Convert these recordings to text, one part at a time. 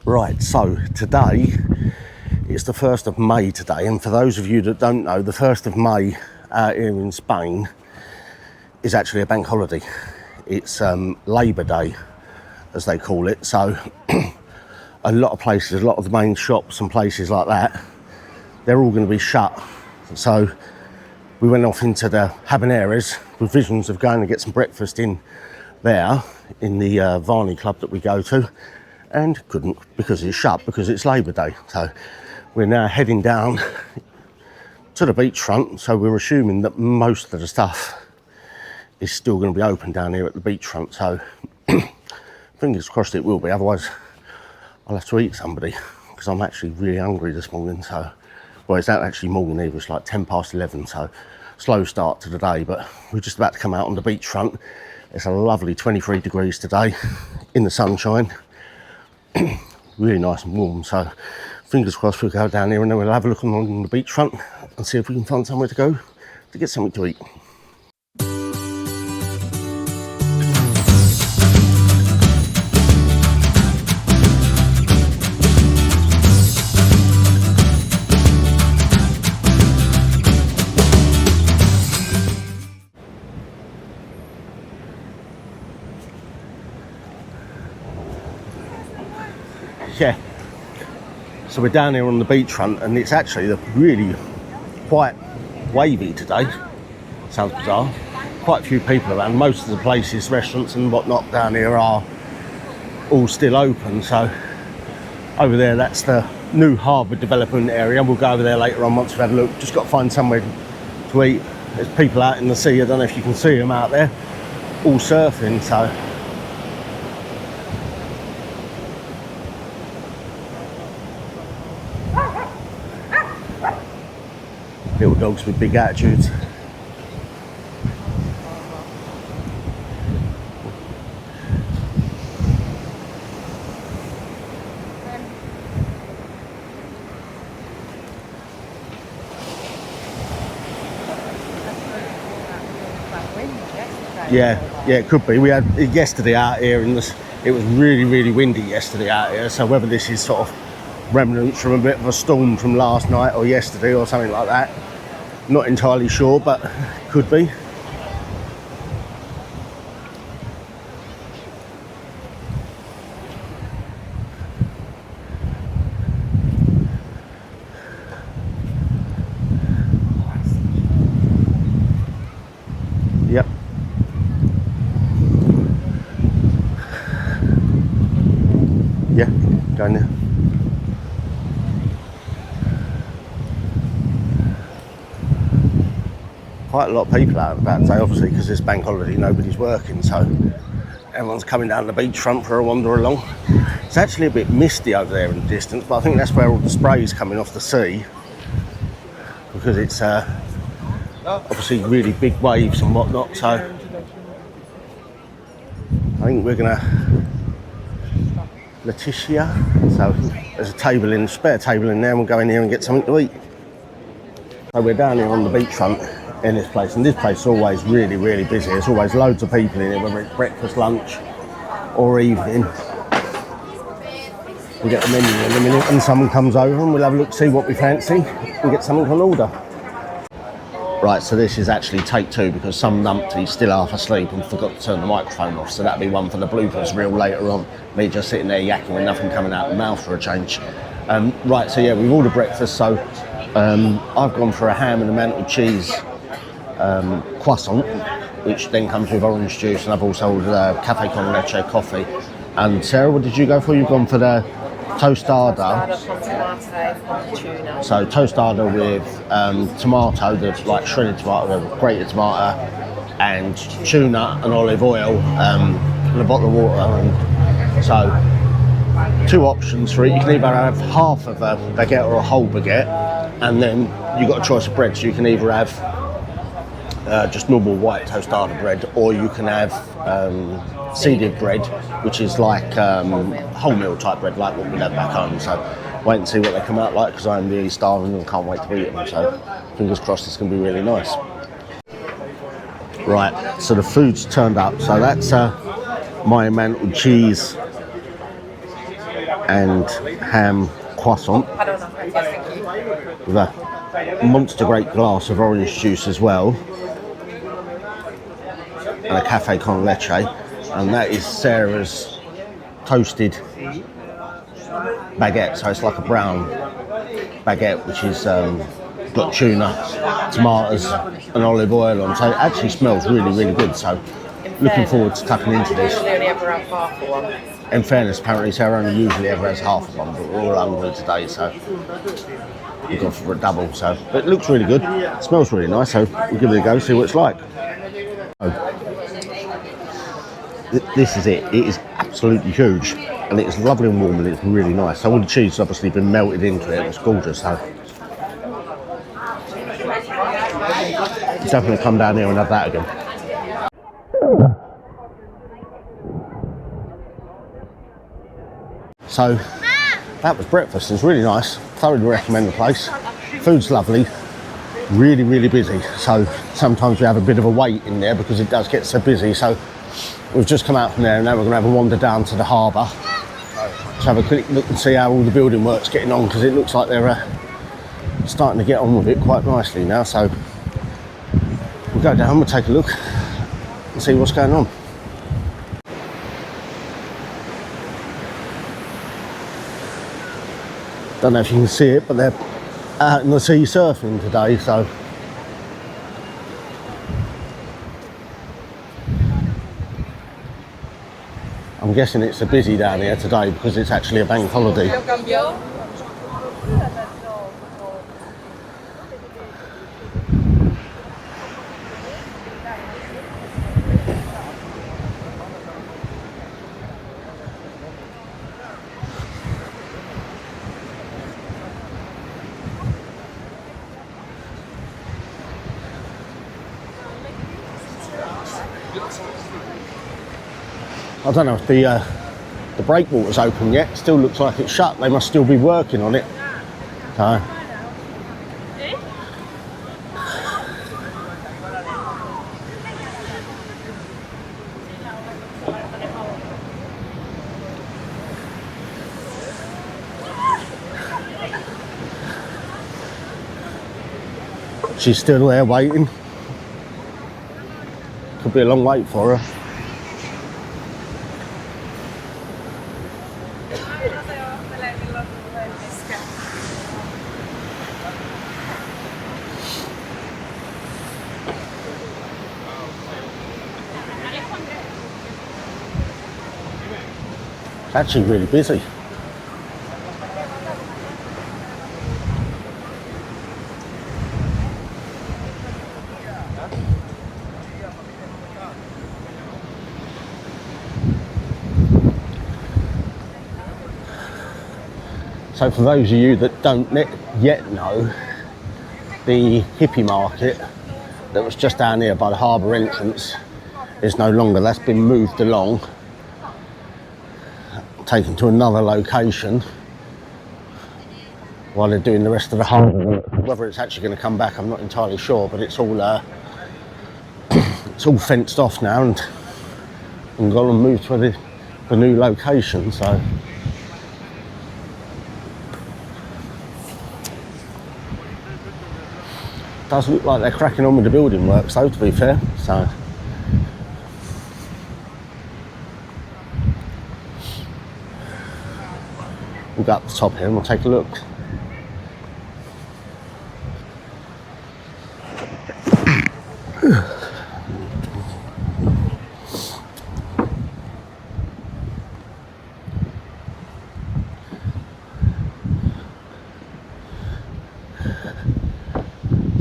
Right, so today it's the 1st of May today, and for those of you that don't know, the 1st of May here in Spain is actually a bank holiday. It's Labour Day, as they call it, so a lot of places, a lot of the main shops and places like that, they're all going to be shut. So we went off into the Habaneras with visions of going to get some breakfast in there, in the Varney club that we go to, and couldn't because it's shut, because it's Labour Day. So we're now heading down to the beachfront, so we're assuming that most of the stuff is still going to be open down here at the beachfront, so fingers crossed it will be, otherwise I'll have to eat somebody, because I'm actually really hungry this morning. So, well, it's not actually morning either, it's like 10 past 11, so slow start to the day, but we're just about to come out on the beachfront. It's a lovely 23 degrees today in the sunshine. Really nice and warm, so fingers crossed we'll go down here and then we'll have a look on the beachfront and see if we can find somewhere to go to get something to eat. Yeah, so we're down here on the beachfront, and it's actually really quite wavy today. Sounds bizarre. Quite a few people around. Most of the places, restaurants and whatnot down here are all still open. So over there, that's the new Harbour development area. We'll go over there later on once we've had a look. Just got to find somewhere to eat. There's people out in the sea. I don't know if you can see them out there, all surfing. So little dogs with big attitudes. Yeah, it could be. We had it yesterday out here, and it was really windy yesterday out here. So whether this is sort of remnants from a bit of a storm from last night or yesterday or something like that, not entirely sure, but could be. Yep. Yeah, going there. Quite a lot of people out and about today, obviously, because it's bank holiday, nobody's working, so everyone's coming down the beachfront for a wander along. It's actually a bit misty over there in the distance, but I think that's where all the spray is coming off the sea, because it's obviously really big waves and whatnot. So I think we're gonna Letitia. So there's a table in, spare table in there, and we'll go in here and get something to eat. So we're down here on the beachfront in this place, and this place is always really busy. There's always loads of people in here, whether it's breakfast, lunch or evening. We get the menu in a minute and someone comes over and we'll have a look, see what we fancy and get something on order. Right, so this is actually take two because some numpty's still half asleep and forgot to turn the microphone off, so that'll be one for the bloopers reel later on. Me just sitting there yakking with nothing coming out of the mouth for a change. Right, so yeah, we've ordered breakfast, so I've gone for a ham and a mantled cheese croissant, which then comes with orange juice, and I've also ordered a cafe con leche coffee. And Sarah, what did you go for? You've gone for the tostada. So tostada with tomato, the like shredded tomato, grated tomato, and tuna and olive oil, and a bottle of water. And so two options for it. You can either have half of a baguette or a whole baguette, and then you've got a choice of bread. So you can either have just normal white tostada bread, or you can have seeded bread, which is like wholemeal type bread, like what we have back home. So wait and see what they come out like, because I'm really starving and can't wait to eat them. So fingers crossed it's going to be really nice. Right, so the food's turned up. So that's my mantled cheese and ham croissant with a monster great glass of orange juice as well, and a cafe con leche, and that is Sarah's toasted baguette. So it's like a brown baguette, which is got tuna, tomatoes and olive oil on. So it actually smells really good. So looking forward to tucking into this. In fairness, apparently Sarah only usually ever has half of one, but we're all hungry today, so we've gone for a double. So, but it looks really good, it smells really nice, so we'll give it a go, see what it's like. This is it. It is absolutely huge, and it's lovely and warm, and it's really nice. So all the cheese has obviously been melted into it. It's gorgeous. So definitely come down here and have that again. So that was breakfast. It's really nice. Thoroughly recommend the place. Food's lovely. Really busy. So sometimes we have a bit of a wait in there because it does get so busy. So we've just come out from there, and now we're going to have a wander down to the harbour to have a quick look and see how all the building work's getting on, because it looks like they're starting to get on with it quite nicely now. So we'll go down, we'll take a look and see what's going on. Don't know if you can see it, but they're out in the sea surfing today, so I'm guessing it's a busy down here today because it's actually a bank holiday. I don't know if the breakwater's open yet. It still looks like it's shut. They must still be working on it. So she's still there waiting. Could be a long wait for her. It's actually really busy. So for those of you that don't yet know, the hippie market that was just down here by the harbour entrance is no longer. That's been moved along, taken to another location while they're doing the rest of the harbour. Whether it's actually going to come back, I'm not entirely sure, but it's all it's all fenced off now and gone and moved to the new location. So does look like they're cracking on with the building works though, to be fair. So we'll go up the top here and we'll take a look.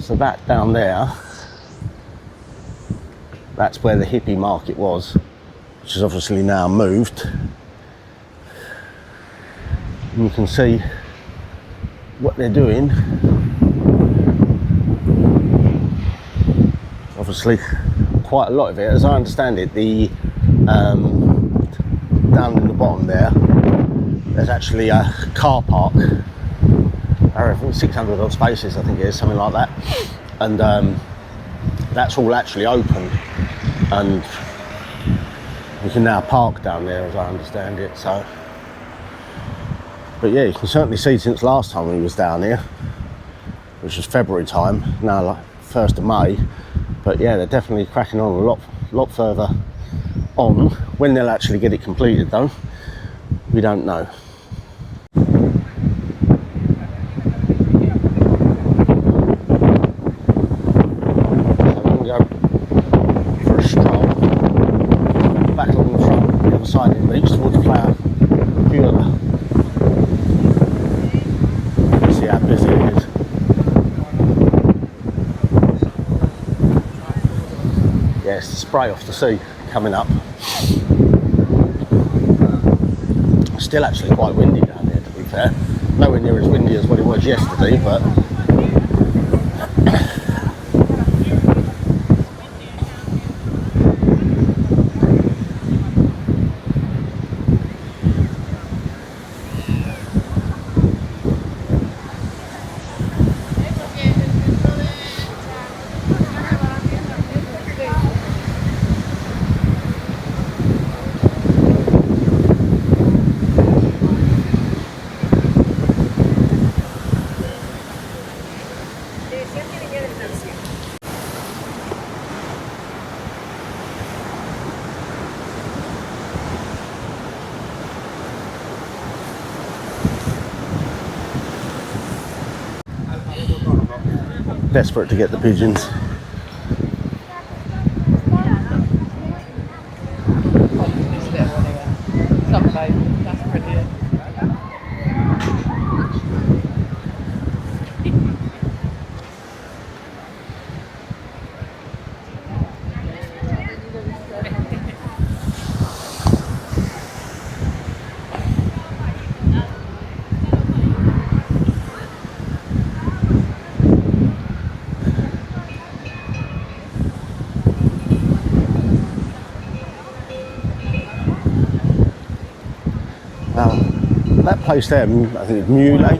So that down there, that's where the hippie market was, which is obviously now moved. And you can see what they're doing. Obviously, quite a lot of it, as I understand it, the down in the bottom there's actually a car park. I think 600 odd spaces, I think it is, something like that. And that's all actually open, and you can now park down there, as I understand it. So But yeah, you can certainly see since last time we was down here, which was February time, now like 1st of May. But yeah, they're definitely cracking on a lot further on. When they'll actually get it completed though, we don't know. So we're going to go for a stroll back along the front, the other side of the beach towards Flower Viewer. See how busy it is. Yeah, it's the spray off the sea coming up. Still actually quite windy down here, to be fair. Nowhere near as windy as what it was yesterday, but desperate to get the pigeons. That's brilliant. That place there, I think it's Muley.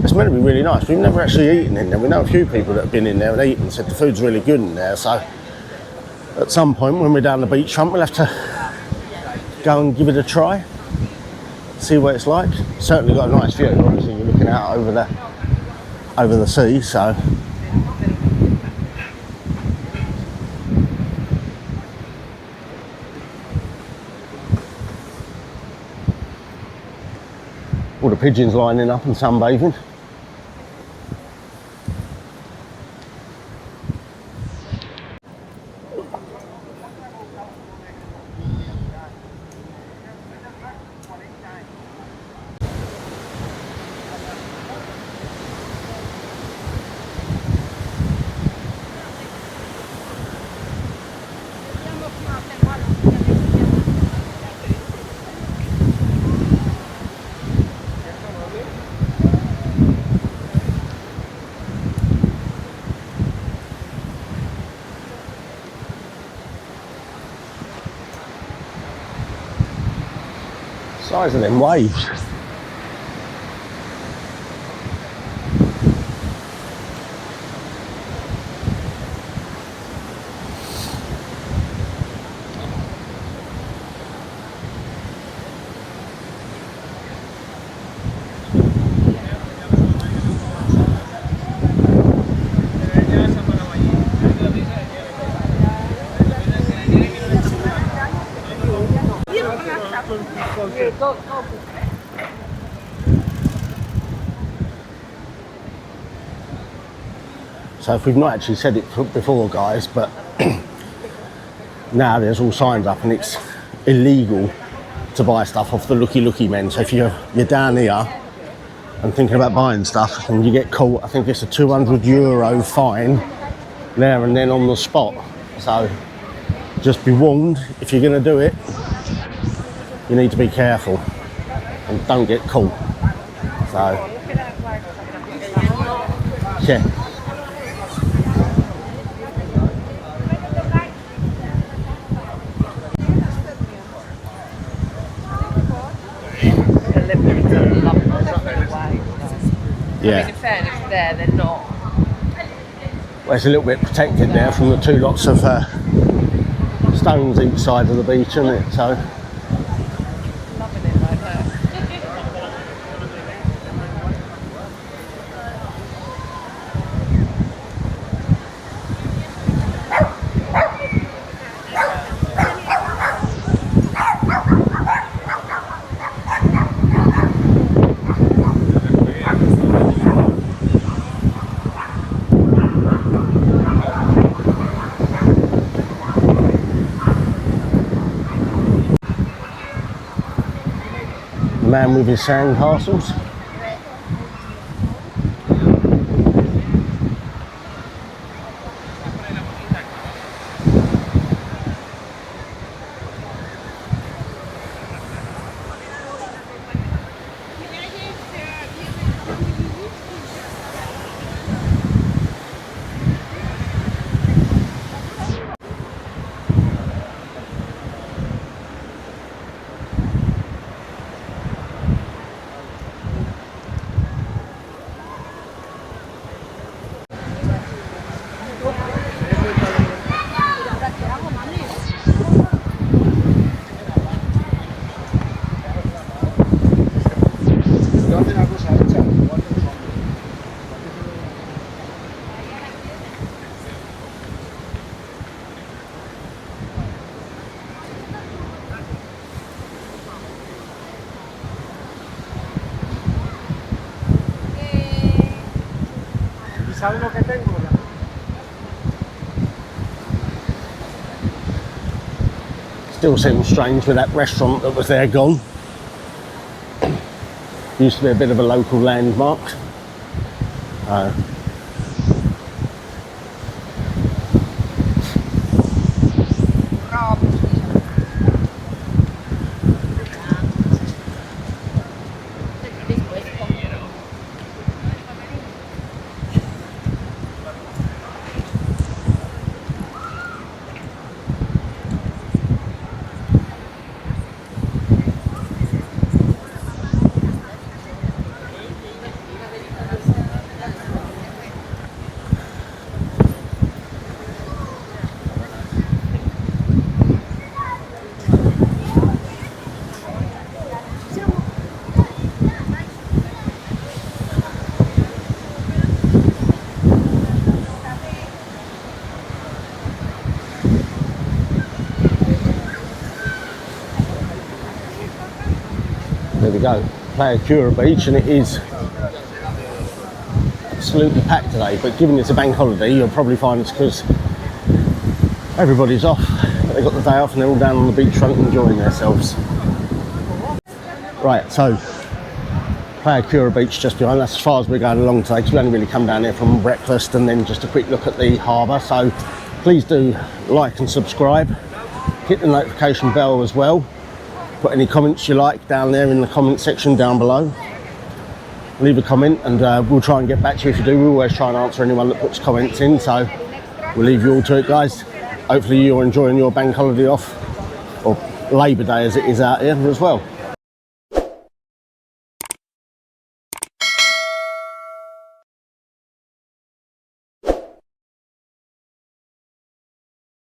It's meant to be really nice. We've never actually eaten in there. We know a few people that have been in there and eaten and said the food's really good in there. So at some point when we're down the beachfront, we'll have to go and give it a try, see what it's like. Certainly got a nice view. Obviously you're looking out over the sea, so. All the pigeons lining up and sunbathing. Size of them waves. So if we've not actually said it before, guys, but now there's all signs up and it's illegal to buy stuff off the looky men. So if you're down here and thinking about buying stuff and you get caught, I think it's a €200 fine there and then on the spot. So just be warned, if you're going to do it, you need to be careful and don't get caught. So yeah. Yeah. I mean, in fairness, they're not. Well, it's a little bit protected there from the two lots of stones each side of the beach, isn't it? So. Loving it like that. Man with his sand castles. ¿Sabes lo que tengo? Still seems strange with that restaurant that was there gone. Used to be a bit of a local landmark. There we go, Playa Cura Beach, and it is absolutely packed today, but given it's a bank holiday, you'll probably find it's because everybody's off. They've got the day off and they're all down on the beachfront enjoying themselves. Right, so Playa Cura Beach just behind. That's as far as we're going along today, because we only really come down here from breakfast and then just a quick look at the harbour. So please do like and subscribe, hit the notification bell as well. Put any comments you like down there in the comment section down below. Leave a comment and we'll try and get back to you if you do. We always try and answer anyone that puts comments in, so we'll leave you all to it, guys. Hopefully you're enjoying your bank holiday off, or Labour Day as it is out here as well.